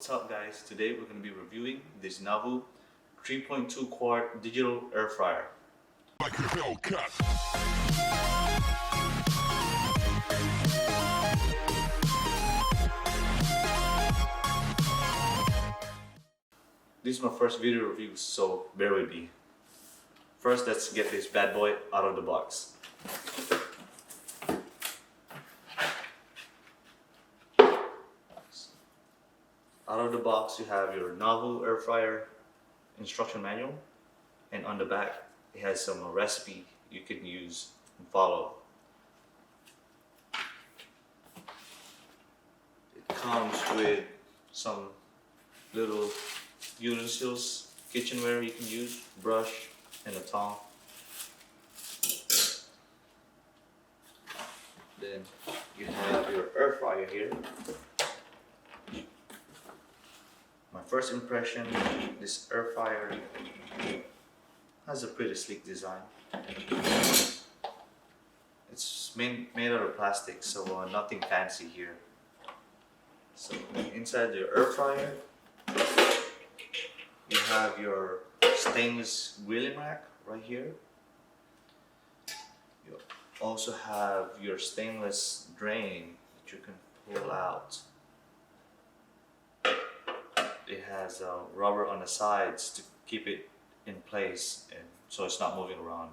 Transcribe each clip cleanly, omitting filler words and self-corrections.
What's up guys, today we're going to be reviewing this Navu 3.2 quart digital air fryer. Like a Hellcat. This is my first video review, so bear with me. First, let's get this bad boy out of the box. Out of the box, you have your Navu air fryer instruction manual, and on the back, it has some recipe you can use and follow. It comes with some little utensils, kitchenware you can use, brush and a tong. Then you have your air fryer here. My first impression, this air fryer has a pretty sleek design. It's made out of plastic, so nothing fancy here. So inside the air fryer, you have your stainless grilling rack right here. You also have your stainless drain that you can pull out. It has rubber on the sides to keep it in place, and so it's not moving around.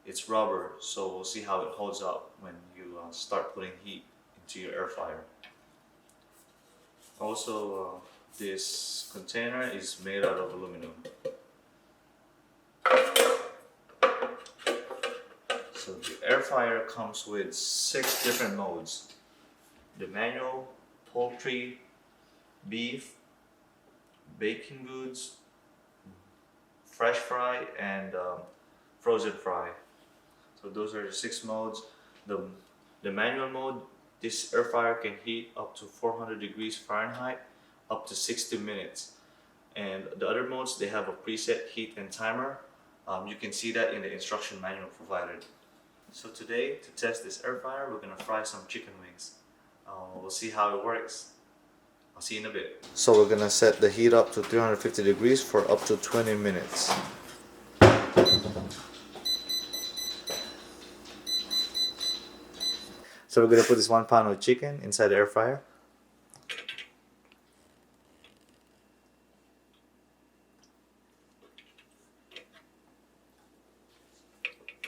It's rubber, so we'll see how it holds up when you start putting heat into your air fryer. Also, this container is made out of aluminum. So the air fryer comes with 6 different modes: the manual, poultry, beef, baking goods, fresh fry, and frozen fry. So those are the 6 modes. The manual mode, this air fryer can heat up to 400 degrees Fahrenheit up to 60 minutes. And the other modes, they have a preset heat and timer. You can see that in the instruction manual provided. So today, to test this air fryer, we're gonna fry some chicken wings. We'll see how it works. I'll see you in a bit. So we're gonna set the heat up to 350 degrees for up to 20 minutes. So we're gonna put this 1 pound of chicken inside the air fryer.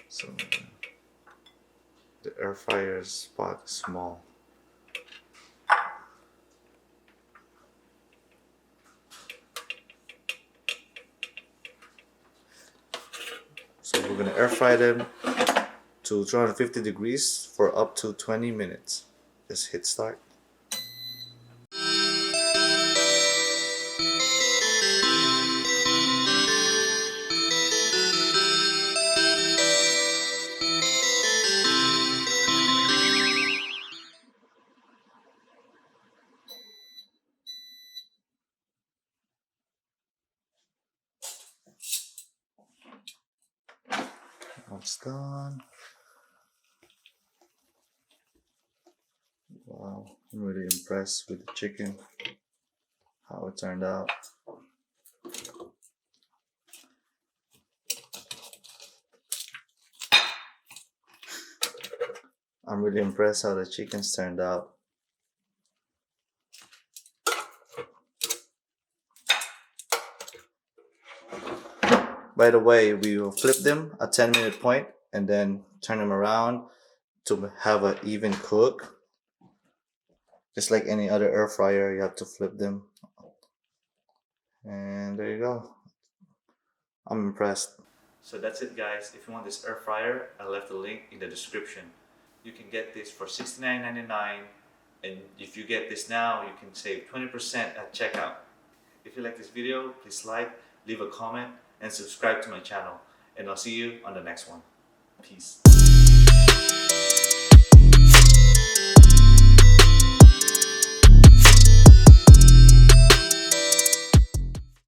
So the air fryer spot is small. So we're gonna air fry them to 250 degrees for up to 20 minutes. Just hit start. It's done. Wow, I'm really impressed with the chicken, how it turned out. I'm really impressed how the chickens turned out. By the way, we will flip them at 10-minute point and then turn them around to have an even cook. Just like any other air fryer, you have to flip them. And there you go. I'm impressed. So that's it guys. If you want this air fryer, I left the link in the description. You can get this for $69.99, and if you get this now, you can save 20% at checkout. If you like this video, please like, leave a comment, and subscribe to my channel. And I'll see you on the next one. Peace.